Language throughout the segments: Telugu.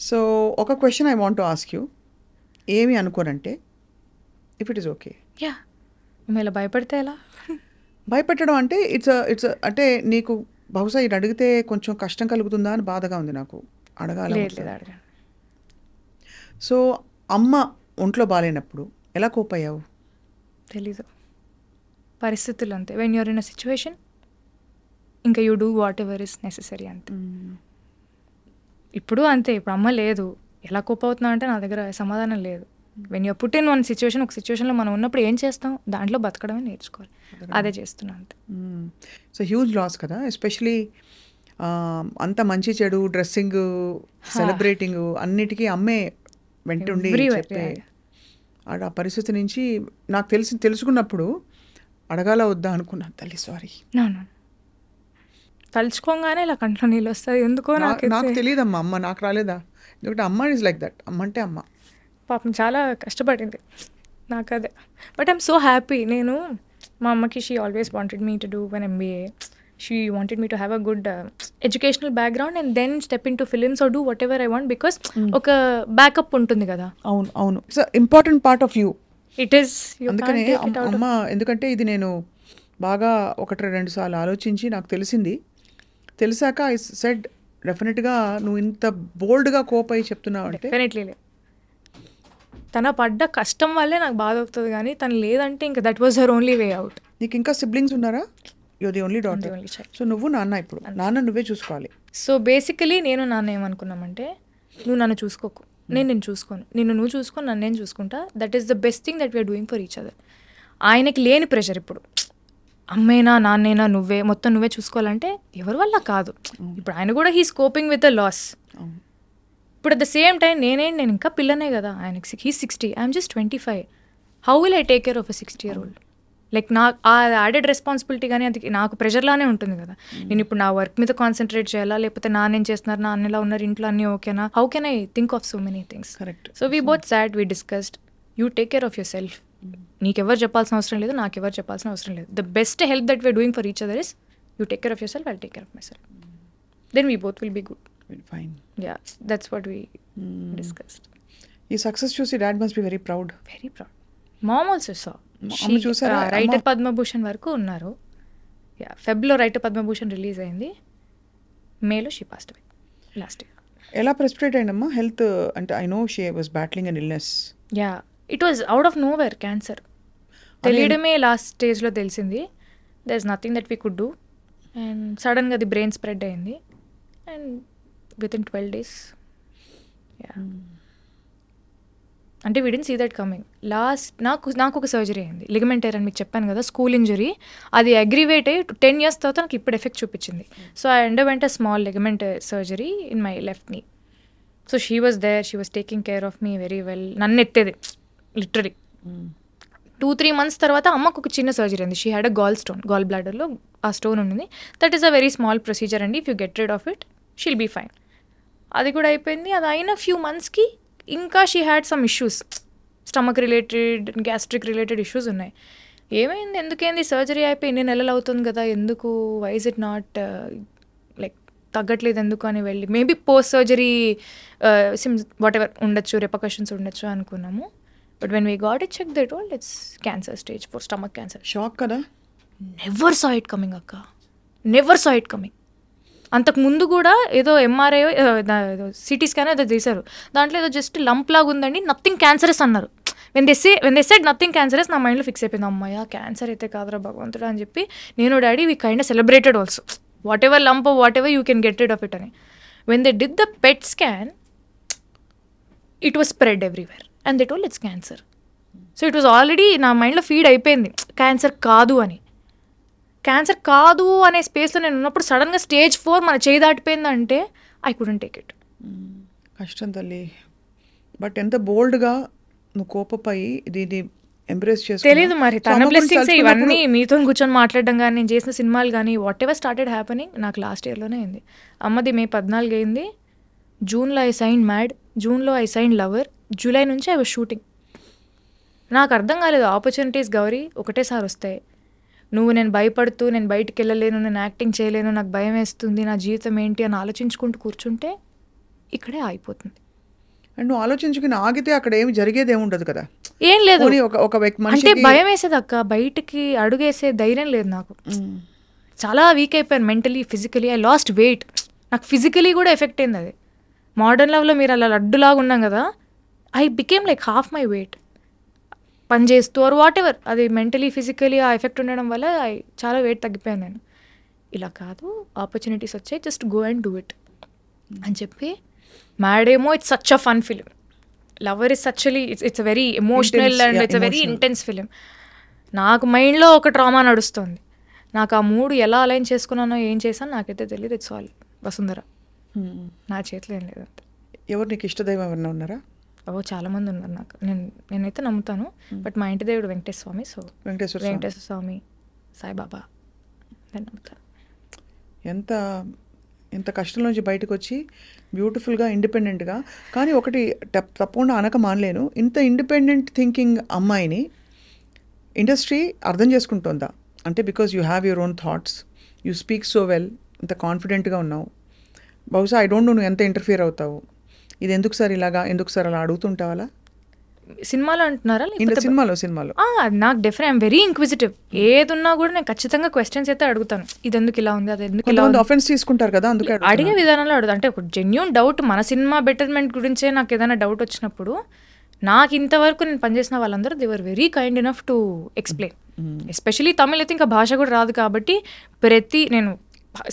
సో ఒక question I want to ask you. ఏమి అనుకోనంటే if it is okay. Yeah మేము ఇలా భయపడితే ఎలా? భయపెట్టడం అంటే ఇట్స్ అంటే నీకు బహుశా ఇది అడిగితే కొంచెం కష్టం కలుగుతుందా అని బాధగా ఉంది నాకు. అడగాల లేదు లేదు అడగండి. సో అమ్మ ఒంట్లో బాగాలేనప్పుడు ఎలా కోప్ అయ్యావు? తెలీదు, పరిస్థితులు అంతే. When you're in a situation ఇంకా you do whatever is necessary అంతే. ఇప్పుడు అంతే. ఇప్పుడు అమ్మ లేదు, ఎలా కోప్ అవుతున్నా అంటే నా దగ్గర సమాధానం లేదు. When you're put in one situation, ఒక సిచ్యువేషన్లో మనం ఉన్నప్పుడు ఏం చేస్తాం, దాంట్లో బతకడమే నేర్చుకోవాలి. అదే చేస్తున్నా అంతే. సో హ్యూజ్ లాస్ కదా, ఎస్పెషలీ అంత మంచి చెడు డ్రెస్సింగ్ సెలబ్రేటింగ్ అన్నిటికీ అమ్మే వెంటుండి Everywhere, చెప్పే yeah. ఆ పరిస్థితి నుంచి నాకు తెలుసుకున్నప్పుడు అడగాల వద్దా అనుకున్నాను. తల్లి సారీ. నో తలుచుకోగానే ఇలా కంట్లో నీళ్ళు వస్తుంది ఎందుకో నాకు తెలియదమ్మా, అమ్మ నాకు రాలేదా? ఎందుకంటే అమ్మ ఈజ్ లైక్ దట్. అమ్మ అంటే అమ్మ. పాపం చాలా కష్టపడింది నాకు అదే. But I'm so happy. నేను మా అమ్మకి she always wanted me to do one MBA. She wanted me to have a good educational background and then step in to films or do whatever I want, because ఒక బ్యాకప్ ఉంటుంది కదా. అవును అవును, it's important part of you. It is. అందుకనే అమ్మ, ఎందుకంటే ఇది నేను బాగా 1-2 సార్లు ఆలోచించి నాకు తెలిసాక ఐ సెడ్ డెఫినెట్గా నువ్వు ఇంత బోల్డ్గా కోప్ అయ్యి చెప్తున్నావు అంటే డెఫినెట్లీ లేదు. తన పడ్డ కష్టం వల్లే నాకు బాధ అవుతుంది, కానీ తను లేదంటే ఇంకా that was her only way out. నీకు ఇంకా సిబ్లింగ్స్ ఉన్నారా? You're the only daughter. So నువ్వు నాన్న, ఇప్పుడు నాన్న నువ్వే చూసుకోవాలి. సో బేసికలీ నేను నాన్న ఏమనుకున్నామంటే, నువ్వు నన్ను చూసుకోకు, నేను చూసుకోను, నువ్వు చూసుకొని నన్ను నేను చూసుకుంటా. That is the best thing that we're doing for each other. ఆయనకి లేని ప్రెషర్ ఇప్పుడు, అమ్మేనా నాన్నేనా మొత్తం నువ్వే చూసుకోవాలంటే ఎవరి వల్ల కాదు. ఇప్పుడు ఆయన కూడా he's coping with the loss. ఇప్పుడు అట్ ద సేమ్ టైం నేను ఇంకా పిల్లనే కదా, ఆయనకి he's 60, I'm just 25. How will I take care of a 60-year-old? Like నాకు ఆ యాడెడ్ రెస్పాన్సిబిలిటీ కానీ అది నాకు ప్రెషర్లానే ఉంటుంది కదా. నేను ఇప్పుడు నా వర్క్ మీద కాన్సన్ట్రేట్ చేయాలా, లేకపోతే నాన్నేం చేస్తున్నారు, నాన్నలా ఉన్నారు, ఇంట్లో అన్నీ ఓకేనా, how can I think of so many things. Correct. So we both sat, we discussed, you take care of yourself. నీకెవరు చెప్పాల్సిన అవసరం లేదు, నాకెవరు చెప్పాల్సిన అవసరం లేదు. The best help that we're doing for each other is you take care of yourself, I take care of myself. Then we both will be good. Fine. Yeah, that's what we discussed. ఈ సక్సెస్ చూసి dad must be very proud. Very proud. Mom also saw. చూసారా? రైటర్ పద్మభూషణ్ వరకు ఉన్నారు. యా, ఫెబ్లో రైటర్ పద్మభూషణ్ రిలీజ్ అయింది, మేలో she passed away last year. ఎలా ప్రెసిపిటేట్ అయిందమ్మా హెల్త్ అంటే? I know she was battling an illness. Yeah, it was out of nowhere cancer. తెలియడమే లాస్ట్ స్టేజ్లో తెలిసింది. There is nothing that we could do. And సడన్గా అది బ్రెయిన్ స్ప్రెడ్ అయింది and within 12 days. Yeah, అంటే we didn't see that coming. నాకు ఒక సర్జరీ అయింది, లిగమెంట్ టైర్ అని మీకు చెప్పాను కదా, స్కూల్ ఇంజరీ. అది అగ్రివేట్ అయ్యి 10 years తర్వాత నాకు ఇప్పుడు ఎఫెక్ట్ చూపించింది. So I underwent a small ligament surgery in my left knee. So she was there, she was taking care of me very well. నన్ను ఎత్తేది లిటరలీ. 2-3 months తర్వాత అమ్మకు ఒక చిన్న సర్జరీ అయింది. షీ హ్యాడ్ అ గాల్ బ్లాడర్లో ఆ స్టోన్ ఉంది. That is a very small procedure అండి. If you get rid of it she'll be fine. అది కూడా అయిపోయింది. అది అయిన ఫ్యూ మంత్స్కి ఇంకా she had some issues, stomach related, gastric related issues ఉన్నాయి. ఏమైంది, ఎందుకేంది, సర్జరీ అయిపోయి 2 నెలలు అవుతుంది కదా, ఎందుకు, why is it not like తగ్గట్లేదు ఎందుకు అని వెళ్ళి maybe post surgery symptoms whatever ఉండొచ్చు, రిపర్కషన్స్ ఉండొచ్చు అనుకున్నాము. But when we got it check they told it's cancer stage 4, stomach cancer. Shock కదా. నెవర్ సా ఇట్ కమింగ్ అక్క, నెవర్ సా ఇట్ కమింగ్. అంతకు ముందు కూడా ఏదో ఎంఆర్ఐ సిటీ స్కాన్ ఏదో తీశారు, దాంట్లో ఏదో జస్ట్ లంప్ లాగా ఉందండి, నథింగ్ క్యాన్సరస్ అన్నారు. When they said nothing cancerous, నా మైండ్లో ఫిక్స్ అయిపోయింది, అమ్మాయ క్యాన్సర్ అయితే కాదురా భగవంతుడా అని చెప్పి నేను daddy we kind of celebrated also, whatever lump whatever you can get rid of it అని. When they did the pet scan it was spread everywhere and they told it's cancer. So it was already నా మైండ్లో ఫీడ్ అయిపోయింది క్యాన్సర్ కాదు అని. క్యాన్సర్ కాదు అనే స్పేస్లో నేను ఉన్నప్పుడు సడన్గా స్టేజ్ 4 మన చేయి దాటిపోయిందంటే ఐ కుడెంట్ టేక్ ఇట్. కష్టం తల్లి. బట్ ఎంత బోల్డ్గా నువ్వు కోపపోయి దీన్ని ఎంబ్రేస్ చేసి తెలీదు మరి తన బ్లెస్సింగ్స్ ఇవన్నీ. మీతో కూర్చొని మాట్లాడడం కానీ, నేను చేసిన సినిమాలు కానీ, వాట్ ఎవర్ స్టార్టెడ్ హ్యాపెనింగ్ నాకు లాస్ట్ ఇయర్లోనే అయింది. అమ్మది May 14 అయింది, జూన్లో ఐ సైన్ మ్యాడ్, జూన్లో ఐ సైన్ లవర్, జూలై నుంచి ఐ వాజ్ షూటింగ్. నాకు అర్థం కాలేదు, ఆపర్చునిటీస్ గౌరీ ఒకటేసారి వస్తాయి. నేను భయపడుతూ నేను బయటికి వెళ్ళలేను, నేను యాక్టింగ్ చేయలేను, నాకు భయం వేస్తుంది, నా జీవితం ఏంటి అని ఆలోచించుకుంటూ కూర్చుంటే ఇక్కడే అయిపోతుంది. అండ్ నువ్వు ఆలోచించుకుని ఆగితే అక్కడ ఏమి జరిగేది ఏమి ఉండదు కదా. ఏం లేదు, పోనీ ఒక అంటే మనిషికి భయం వేసేది అక్క, బయటికి అడుగేసే ధైర్యం లేదు నాకు. చాలా వీక్ అయిపోయాను mentally, physically. I lost weight. నాకు ఫిజికలీ కూడా ఎఫెక్ట్ అయింది అది. మోడర్న్ లవ్లో మీరు అలా లడ్డులాగా ఉన్నాం కదా, I became like half my weight పని చేస్తూ ఆర్ వాట్ ఎవర్. అది మెంటలీ ఫిజికలీ ఆ ఎఫెక్ట్ ఉండడం వల్ల చాలా వెయిట్ తగ్గిపోయాను నేను. ఇలా కాదు, ఆపర్చునిటీస్ వచ్చాయి, just go and do it అని చెప్పి. మ్యాడ్ ఏమో it's such a fun film. Lover is సచ్చువలీ it's very emotional and it's very intense film. నాకు మైండ్లో ఒక ట్రామా నడుస్తుంది. నాకు ఆ మూడు ఎలా అలైన్ చేసుకున్నానో ఏం చేశాను నాకైతే తెలియదు. It's all Vasundhara. నా చేతిలో ఏం లేదంటే. ఎవరు నీకు ఇష్టదైవం ఎవరైనా ఉన్నారా? చాలామంది ఉన్నారు నాకు. నేనైతే నమ్ముతాను, బట్ మా ఇంటి దేవుడు వెంకటేశ్వర స్వామి. సో వెంకటేశ్వర స్వామి, సాయిబాబా నేను నమ్ముతాను. ఎంత కష్టం నుంచి బయటకు వచ్చి బ్యూటిఫుల్గా ఇండిపెండెంట్గా. కానీ ఒకటి తప్పకుండా అనక మానలేను, ఇంత ఇండిపెండెంట్ థింకింగ్ అమ్మాయిని ఇండస్ట్రీ అర్థం చేసుకుంటుందా? అంటే because you have your own thoughts, you speak so well, ఇంత కాన్ఫిడెంట్గా ఉన్నావు. బహుశా ఐ డోంట్ నో నువ్వు ఎంత ఇంటర్ఫియర్ అవుతావు. ఇది ఎందుకు సార్ ఇలాగా, ఎందుకు సార్ అలా అడుగుతుంటావాలా? సినిమాలో అంటున్నారా? సినిమాలో నాకు డెఫినెట్ ఐఎమ్ వెరీ ఇంక్విజిటివ్. ఏదున్నా కూడా నేను ఖచ్చితంగా క్వశ్చన్స్ అయితే అడుగుతాను. ఇది ఎందుకు ఇలా ఉంది, అది ఎందుకు ఇలా ఉంది. ఆఫెన్స్ తీసుకుంటారు కదా, అందుకే అడిగే విధానంలో అడుగుతాను. అంటే ఒక జెన్యూన్ డౌట్, మన సినిమా బెటర్మెంట్ గురించే నాకు ఏదైనా డౌట్ వచ్చినప్పుడు, నాకు ఇంతవరకు నేను పనిచేసిన వాళ్ళందరూ they were very kind enough to explain. Especially Tamil అయితే ఇంకా భాష కూడా రాదు కాబట్టి, నేను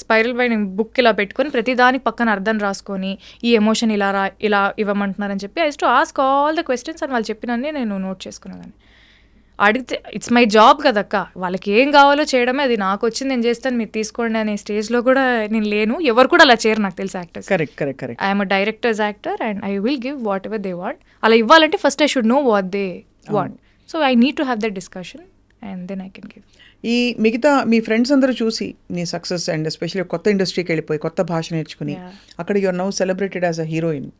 స్పైరల్ బై నేను బుక్ ఇలా పెట్టుకొని ప్రతి దానికి పక్కన అర్థం రాసుకొని, ఈ ఎమోషన్ ఇలా ఇవ్వమంటున్నారని చెప్పి I to ask all the questions అని వాళ్ళు చెప్పినన్ని నేను నోట్ చేసుకునేదాన్ని. అడిగితే ఇట్స్ మై జాబ్ కదక్క, వాళ్ళకి ఏం కావాలో చేయడమే, అది నాకు వచ్చింది నేను చేస్తాను, మీరు తీసుకోండి అనే స్టేజ్లో కూడా నేను లేను. ఎవరు కూడా అలా చేయరు నాకు తెలిసి actors. Correct. I'm a director's actor and I will give whatever they want. అలా ఇవ్వాలంటే first I should know what they want. So I need to have that discussion and then I can give. ఈ మిగతా మీ ఫ్రెండ్స్ అందరూ చూసి నీ సక్సెస్ అండ్ ఎస్పెషల్లీ కొత్త ఇండస్ట్రీకి వెళ్ళిపోయి కొత్త భాష నేర్చుకుని అక్కడ you are now celebrated as a heroine.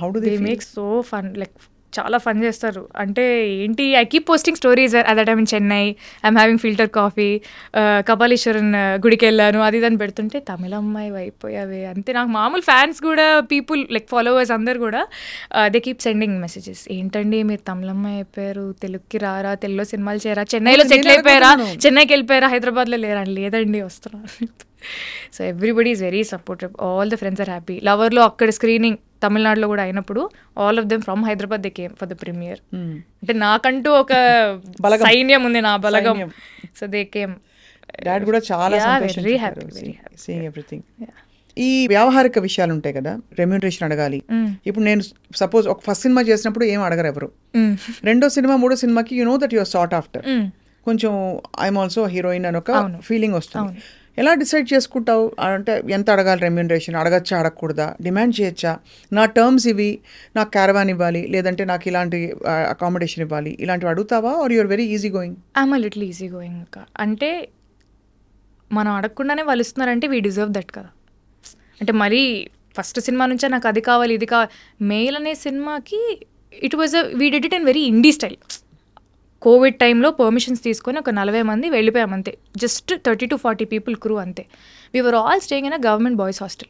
How do they make so fun, like చాలా ఫన్ చేస్తారు. అంటే ఏంటి, I keep posting stories at that time in Chennai, I'm having filter coffee, Kapaleeshwaran గుడికి వెళ్ళాను, అది దాన్ని పెడుతుంటే తమిళ అమ్మాయి అయిపోయావే అంతే. నాకు మామూలు ఫ్యాన్స్ కూడా, పీపుల్ లైక్ ఫాలోవర్స్ అందరు కూడా దే కీప్ సెండింగ్ మెసేజెస్. ఏంటండి మీరు తమిళ అమ్మాయి అయిపోయారు, తెలుగుకి రారా, తెలుగులో సినిమాలు చేయరా, చెన్నైలో సెటిల్ అయిపోయారా, చెన్నైకి వెళ్ళిపోయారా, హైదరాబాద్లో లేరా? లేదండి వస్తున్నారు. So everybody is very supportive, all the friends are happy. లవర్లో అక్కడ స్క్రీనింగ్ తమిళనాడులో కూడా అయినప్పుడు all of them from Hyderabad they came for the premiere. అంటే నాకంటూ ఒక సైన్యం ఉంది, నా బలగం. So they came. డాడ్ కూడా చాలా వెరీ హ్యాపీ సీయింగ్ ఎవ్రీథింగ్. ఈ వ్యావహారిక విషయాలు ఉంటాయి కదా, రెమ్యూనరేషన్ అడగాలి. ఇప్పుడు నేను సపోజ్ ఒక ఫస్ట్ సినిమా చేసినప్పుడు ఏం అడగరు ఎవరు, రెండో సినిమా మూడో సినిమాకి you know that your sought after, కొంచెం ఐఎమ్ ఆల్సో హీరోయిన్ అని ఒక ఫీలింగ్ వస్తుంది. ఎలా డిసైడ్ చేసుకుంటావు? అంటే ఎంత అడగాలి రెమ్యూనరేషన్, అడగచ్చా అడగకూడదా, డిమాండ్ చేయొచ్చా, నా టర్మ్స్ ఇవి, నాకు క్యారవాన్ ఇవ్వాలి, లేదంటే నాకు ఇలాంటి అకామిడేషన్ ఇవ్వాలి, ఇలాంటివి అడుగుతావా? Or you're very easy going? I'm a little easy going అక్క. అంటే మనం అడగకుండానే వాళ్ళు ఇస్తున్నారంటే వీ డిజర్వ్ దట్ కదా. అంటే మరీ ఫస్ట్ సినిమా నుంచే నాకు అది కావాలి ఇది కావాలి. మెయిల్ అనే సినిమాకి it was we did it in very INDI style. Covid టైంలో పర్మిషన్స్ తీసుకొని ఒక 40 మంది వెళ్ళిపోయాం అంతే. జస్ట్ 30 to 40 పీపుల్ క్రూ అంతే. We were all staying in a government boys hostel.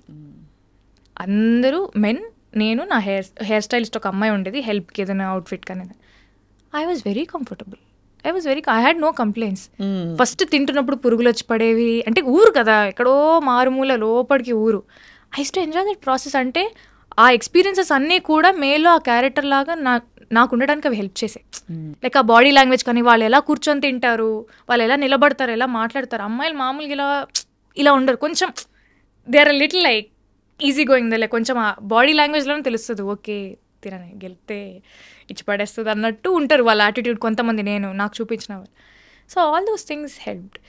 అందరూ మెన్, నేను, నా హెయిర్ స్టైలిస్ట్ ఒక అమ్మాయి ఉండేది హెల్ప్కి ఏదైనా అవుట్ఫిట్ కానీ. I was very comfortable, I had no complaints. First తింటున్నప్పుడు పురుగులు వచ్చి పడేవి, అంటే ఊరు కదా, ఎక్కడో మారుమూల లోపలికి ఊరు. I used to enjoy that process. అంటే ఆ ఎక్స్పీరియన్సెస్ అన్నీ కూడా మేలో ఆ క్యారెక్టర్ లాగా నాకు ఉండడానికి అవి హెల్ప్ చేసాయి. లైక్ ఆ బాడీ లాంగ్వేజ్ కానీ, వాళ్ళు ఎలా కూర్చొని తింటారు, వాళ్ళు ఎలా నిలబడతారు, ఎలా మాట్లాడతారు. అమ్మాయిలు మామూలుగా ఇలా ఉండరు, కొంచెం they are little like easy going. Like కొంచెం ఆ బాడీ లాంగ్వేజ్లోనే తెలుస్తుంది, ఓకే తినని గెలితే ఇచ్చి పడేస్తుంది అన్నట్టు ఉంటారు వాళ్ళ యాటిట్యూడ్ కొంతమంది, నాకు చూపించిన వాళ్ళు. So all those things helped.